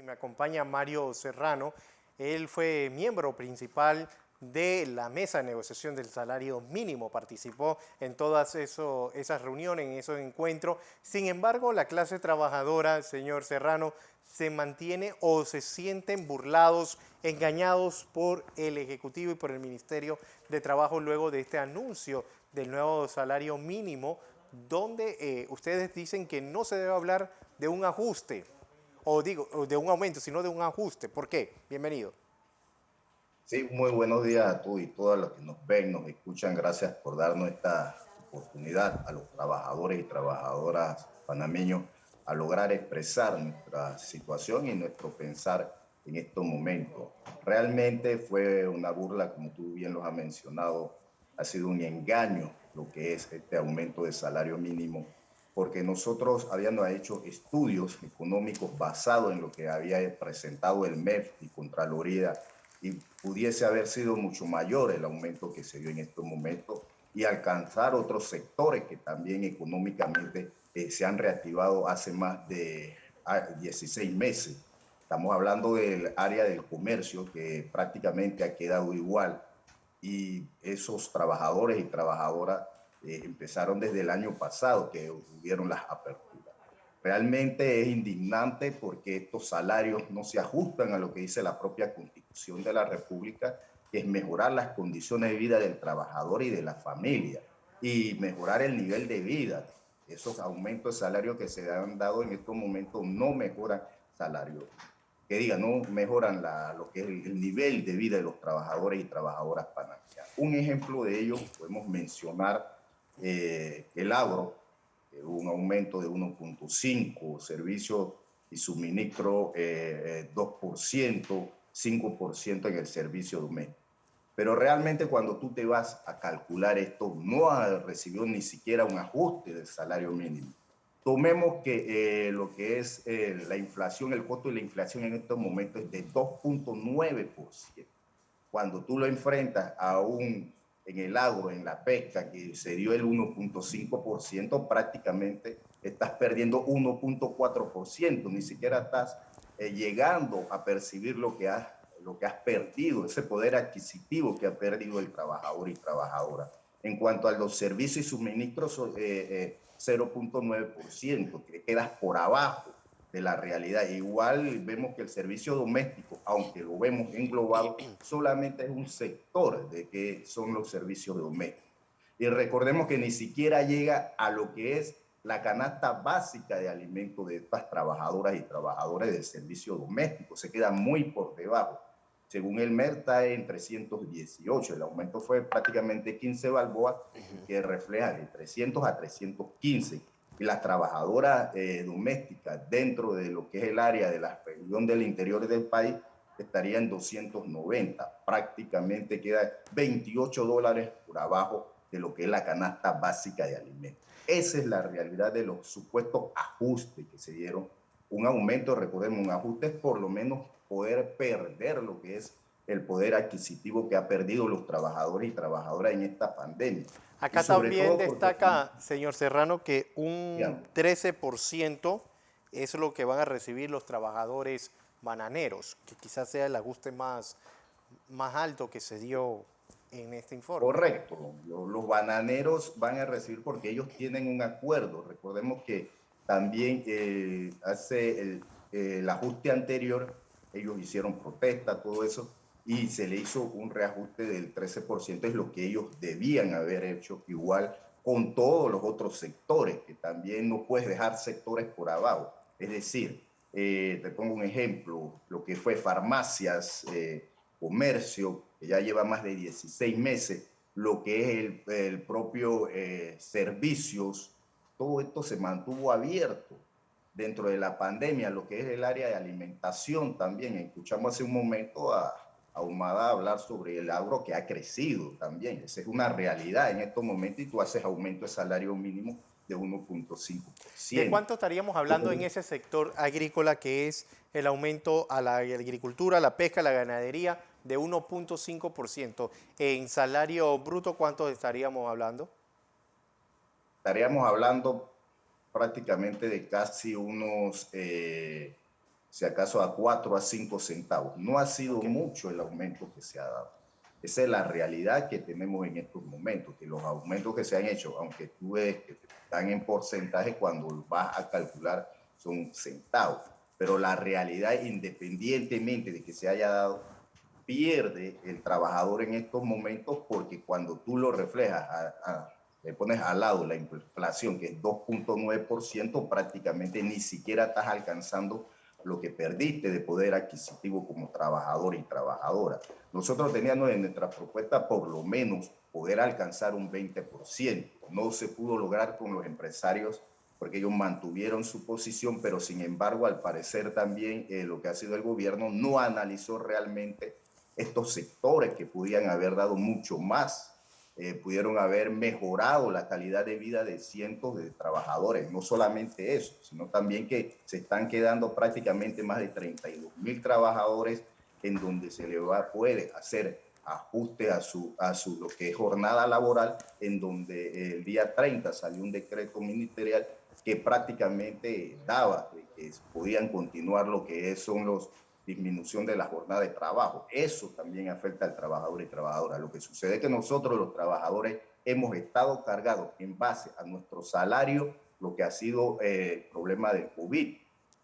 me acompaña Mario Serrano. Él fue miembro principal de la mesa de negociación del salario mínimo, participó en todas esas reuniones, en esos encuentros. Sin embargo, la clase trabajadora, señor Serrano, se mantiene o se sienten burlados, engañados por el Ejecutivo y por el Ministerio de Trabajo luego de este anuncio del nuevo salario mínimo, donde ustedes dicen que no se debe hablar de un ajuste, o de un aumento, sino de un ajuste. ¿Por qué? Bienvenido. Sí, muy buenos días a tú y todos los que nos ven, nos escuchan. Gracias por darnos esta oportunidad a los trabajadores y trabajadoras panameños a lograr expresar nuestra situación y nuestro pensar en estos momentos. Realmente fue una burla, como tú bien lo has mencionado, ha sido un engaño lo que es este aumento de salario mínimo, porque nosotros habíamos hecho estudios económicos basados en lo que había presentado el MEF y Contraloría y pudiese haber sido mucho mayor el aumento que se dio en estos momentos y alcanzar otros sectores que también económicamente se han reactivado hace más de 16 meses. Estamos hablando del área del comercio que prácticamente ha quedado igual y esos trabajadores y trabajadoras empezaron desde el año pasado que hubieron las aperturas. Realmente es indignante porque estos salarios no se ajustan a lo que dice la propia Constitución de la República, que es mejorar las condiciones de vida del trabajador y de la familia y mejorar el nivel de vida. Esos aumentos de salario que se han dado en estos momentos no mejoran salario, que diga, no mejoran lo que es el nivel de vida de los trabajadores y trabajadoras panameñas. Un ejemplo de ello podemos mencionar el agro, un aumento de 1.5, servicio y suministro 2%, 5% en el servicio doméstico. Pero realmente cuando tú te vas a calcular esto, no ha recibido ni siquiera un ajuste del salario mínimo. Tomemos que lo que es la inflación, el costo de la inflación en estos momentos es de 2.9%. Cuando tú lo enfrentas a en el agro, en la pesca, que se dio el 1.5%, prácticamente estás perdiendo 1.4%, ni siquiera estás llegando a percibir lo que has perdido, ese poder adquisitivo que ha perdido el trabajador y trabajadora. En cuanto a los servicios y suministros, 0.9%, que quedas por abajo de la realidad. Igual vemos que el servicio doméstico, aunque lo vemos englobado, solamente es un sector de que son los servicios domésticos. Y recordemos que ni siquiera llega a lo que es la canasta básica de alimentos de estas trabajadoras y trabajadores del servicio doméstico. Se queda muy por debajo. Según el MER está en 318. El aumento fue prácticamente 15 balboas, que refleja de 300 a 315. Y las trabajadoras domésticas dentro de lo que es el área de la región del interior del país estarían en 290. Prácticamente queda $28 por abajo de lo que es la canasta básica de alimentos. Esa es la realidad de los supuestos ajustes que se dieron. Un aumento, recordemos, un ajuste es por lo menos poder perder lo que es el poder adquisitivo que ha perdido los trabajadores y trabajadoras en esta pandemia. Y Acá sobre también todo porque, destaca, señor Serrano, que un digamos, 13% es lo que van a recibir los trabajadores bananeros, que quizás sea el ajuste más alto que se dio en este informe. correcto, los bananeros van a recibir porque ellos tienen un acuerdo. Recordemos que también hace el ajuste anterior, ellos hicieron protesta, todo eso, y se le hizo un reajuste del 13%, es lo que ellos debían haber hecho, igual con todos los otros sectores, que también no puedes dejar sectores por abajo. Es decir, te pongo un ejemplo, lo que fue farmacias, comercio, que ya lleva más de 16 meses, lo que es el propio servicios, todo esto se mantuvo abierto dentro de la pandemia, lo que es el área de alimentación también. Escuchamos hace un momento a Humada hablar sobre el agro que ha crecido también. Esa es una realidad en estos momentos y tú haces aumento de salario mínimo de ¿De 1.5%. cuánto estaríamos hablando en ese sector agrícola que es el aumento a la agricultura, la pesca, la ganadería de 1.5%? En salario bruto, ¿cuánto estaríamos hablando? Estaríamos hablando prácticamente de casi unos si acaso a 4 a 5 centavos. No ha sido Ok. mucho el aumento que se ha dado. Esa es la realidad que tenemos en estos momentos, que los aumentos que se han hecho, aunque tú ves que están en porcentaje, cuando vas a calcular son centavos. Pero la realidad, independientemente de que se haya dado, pierde el trabajador en estos momentos, porque cuando tú lo reflejas, le pones al lado la inflación, que es 2.9%, prácticamente ni siquiera estás alcanzando lo que perdiste de poder adquisitivo como trabajador y trabajadora. Nosotros teníamos en nuestra propuesta por lo menos poder alcanzar un 20%. No se pudo lograr con los empresarios porque ellos mantuvieron su posición, pero sin embargo, al parecer también lo que ha sido el gobierno no analizó realmente estos sectores que podían haber dado mucho más, pudieron haber mejorado la calidad de vida de cientos de trabajadores. No solamente eso, sino también que se están quedando prácticamente más de 32.000 trabajadores en donde se le puede hacer ajuste a su lo que es jornada laboral, en donde el día 30 salió un decreto ministerial que prácticamente daba que podían continuar lo que son los disminución de la jornada de trabajo. Eso también afecta al trabajador y trabajadora. Lo que sucede es que nosotros los trabajadores hemos estado cargados en base a nuestro salario, lo que ha sido el problema del COVID.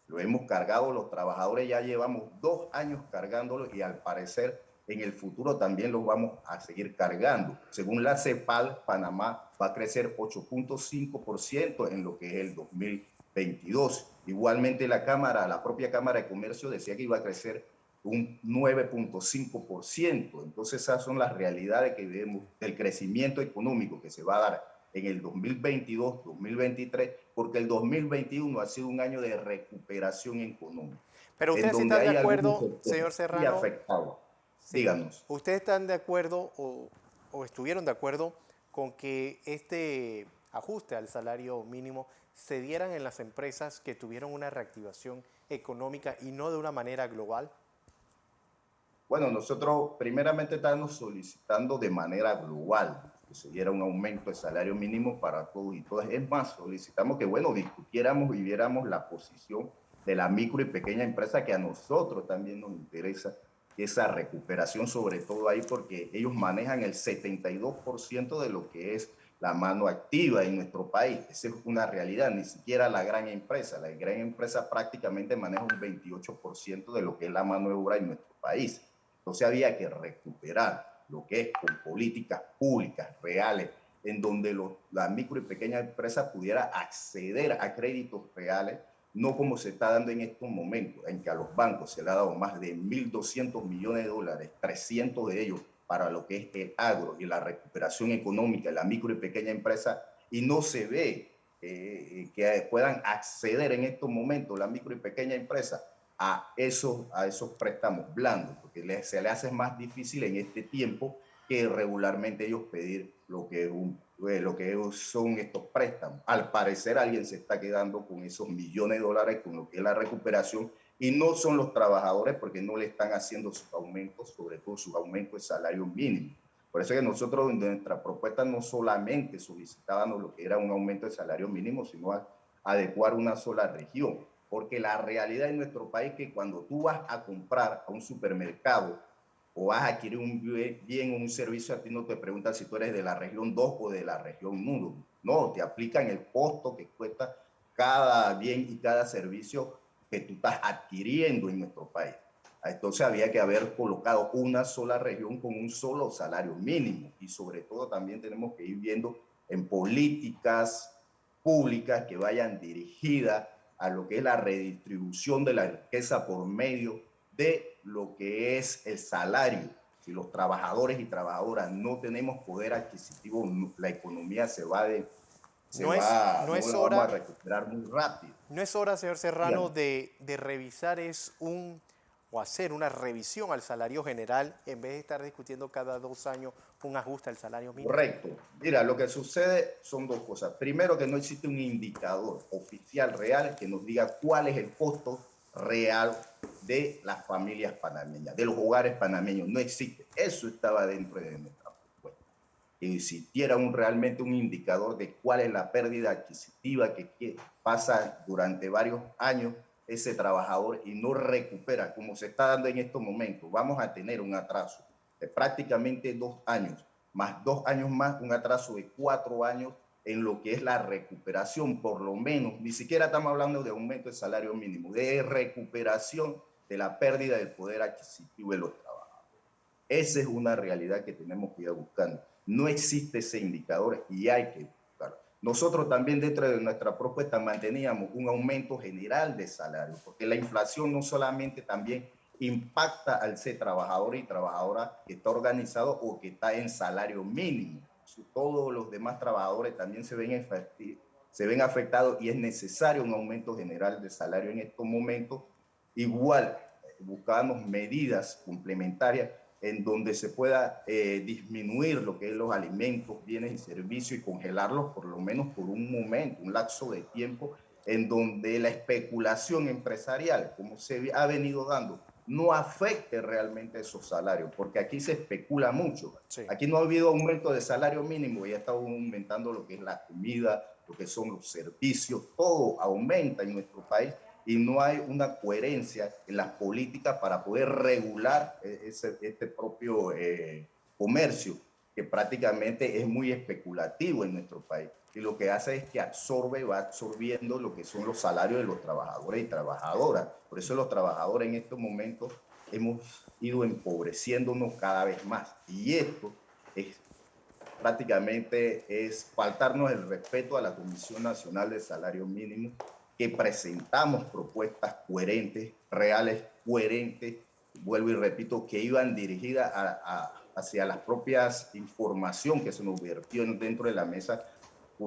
Lo hemos cargado los trabajadores, ya llevamos 2 años cargándolo, y al parecer en el futuro también los vamos a seguir cargando. Según la CEPAL, Panamá va a crecer 8.5% en lo que es el 2022. Igualmente la propia Cámara de Comercio decía que iba a crecer un 9.5%. Entonces esas son las realidades que vemos del crecimiento económico que se va a dar en el 2022, 2023, porque el 2021 ha sido un año de recuperación económica, Pero en ustedes sí donde están de hay algunos acuerdo, sectores señor muy Serrano, afectados. sí, Díganos. ustedes están de acuerdo o estuvieron de acuerdo con que este ajuste al salario mínimo se dieran en las empresas que tuvieron una reactivación económica y no de una manera global. Bueno, nosotros primeramente estamos solicitando de manera global que se diera un aumento de salario mínimo para todos y todas. Es más, solicitamos que, bueno, discutiéramos y viéramos la posición de la micro y pequeña empresa, que a nosotros también nos interesa esa recuperación, sobre todo ahí, porque ellos manejan el 72% de lo que es la mano activa en nuestro país. Esa es una realidad, ni siquiera la gran empresa. La gran empresa prácticamente maneja un 28% de lo que es la mano de obra en nuestro país. Entonces había que recuperar lo que es con políticas públicas reales, en donde la micro y pequeña empresa pudiera acceder a créditos reales, no como se está dando en estos momentos, en que a los bancos se le ha dado más de 1.200 millones de dólares, 300 de ellos para lo que es el agro y la recuperación económica de la micro y pequeña empresa, y no se ve que puedan acceder en estos momentos la micro y pequeña empresa a esos préstamos blandos, porque se le hace más difícil en este tiempo que regularmente ellos pedir lo que son estos préstamos. Al parecer alguien se está quedando con esos millones de dólares con lo que es la recuperación, y no son los trabajadores, porque no le están haciendo sus aumentos, sobre todo sus aumentos de salario mínimo. Por eso es que nosotros en nuestra propuesta no solamente solicitábamos lo que era un aumento de salario mínimo, sino adecuar una sola región. Porque la realidad en nuestro país es que cuando tú vas a comprar a un supermercado o vas a adquirir un bien o un servicio, a ti no te preguntan si tú eres de la región 2 o de la región 1. No, te aplican el costo que cuesta cada bien y cada servicio que tú estás adquiriendo en nuestro país. Entonces había que haber colocado una sola región con un solo salario mínimo, y sobre todo también tenemos que ir viendo en políticas públicas que vayan dirigidas a lo que es la redistribución de la riqueza por medio de lo que es el salario. Si los trabajadores y trabajadoras no tenemos poder adquisitivo, la economía No no es la vamos a hora, recuperar muy rápido. no es hora, señor Serrano, Díganme. de revisar o hacer una revisión al salario general en vez de estar discutiendo cada 2 años un ajuste al salario mínimo. Correcto. Mira, lo que sucede son dos cosas. Primero, que no existe un indicador oficial real que nos diga cuál es el costo real de las familias panameñas, de los hogares panameños. No existe. Eso estaba dentro de nuestra propuesta. Que existiera realmente un indicador de cuál es la pérdida adquisitiva que pasa durante varios años ese trabajador y no recupera, como se está dando en estos momentos, vamos a tener un atraso de prácticamente 2 años, más 2 años más, un atraso de 4 años en lo que es la recuperación, por lo menos, ni siquiera estamos hablando de aumento del salario mínimo, de recuperación de la pérdida del poder adquisitivo de los trabajadores. Esa es una realidad que tenemos que ir buscando. No existe ese indicador y hay que buscarlo. Nosotros también dentro de nuestra propuesta manteníamos un aumento general de salario, porque la inflación no solamente también impacta al ser trabajador y trabajadora que está organizado o que está en salario mínimo. Todos los demás trabajadores también se ven afectados y es necesario un aumento general de salario en estos momentos. Igual, buscábamos medidas complementarias en donde se pueda disminuir lo que es los alimentos, bienes y servicios y congelarlos por lo menos por un momento, un lapso de tiempo en donde la especulación empresarial, como se ha venido dando, no afecte realmente esos salarios, porque aquí se especula mucho. Sí. Aquí no ha habido aumento de salario mínimo, ya está aumentando lo que es la comida, lo que son los servicios, todo aumenta en nuestro país y no hay una coherencia en las políticas para poder regular este propio comercio, que prácticamente es muy especulativo en nuestro país. Y lo que hace es que va absorbiendo lo que son los salarios de los trabajadores y trabajadoras. Por eso los trabajadores en estos momentos hemos ido empobreciéndonos cada vez más. Y esto es prácticamente es faltarnos el respeto a la Comisión Nacional de Salario Mínimo, que presentamos propuestas coherentes, reales, coherentes, vuelvo y repito, que iban dirigidas hacia las propias información que se nos vertió dentro de la mesa,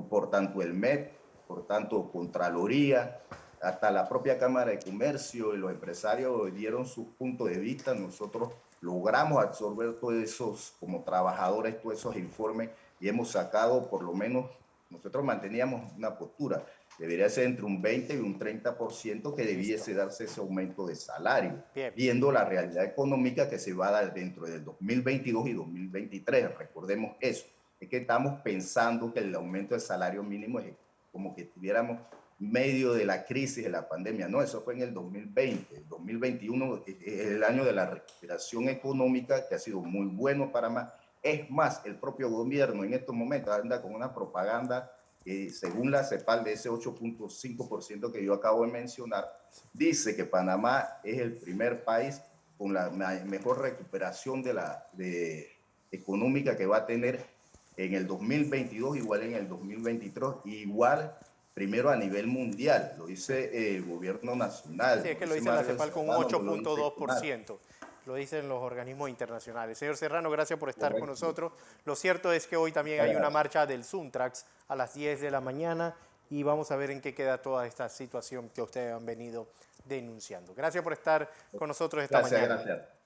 por tanto el MED, por tanto Contraloría, hasta la propia Cámara de Comercio y los empresarios dieron sus puntos de vista. Nosotros logramos absorber todos esos, como trabajadores, todos esos informes y hemos sacado por lo menos, nosotros manteníamos una postura, debería ser entre un 20 y un 30% que debiese darse ese aumento de salario, Bien. viendo la realidad económica que se va a dar dentro del 2022 y 2023. Recordemos eso, es que estamos pensando que el aumento del salario mínimo es como que estuviéramos medio de la crisis de la pandemia. No, eso fue en el 2020. El 2021 es el año de la recuperación económica, que ha sido muy bueno para más. Es más, el propio gobierno en estos momentos anda con una propaganda que, según la CEPAL, de ese 8.5% que yo acabo de mencionar, dice que Panamá es el primer país con la mejor recuperación económica que va a tener en el 2022, igual en el 2023, igual primero a nivel mundial, lo dice el gobierno nacional. Sí, es que lo dice la Mario CEPAL con un Serrano, no lo dice Conar. 8.2%. Lo dicen los organismos internacionales. Señor Serrano, gracias por estar con Correcto. nosotros. Lo cierto es que hoy también hay una marcha del Suntrax a las 10 de la mañana y vamos a ver en qué queda toda esta situación que ustedes han venido denunciando. Gracias por estar con nosotros esta mañana. Gracias.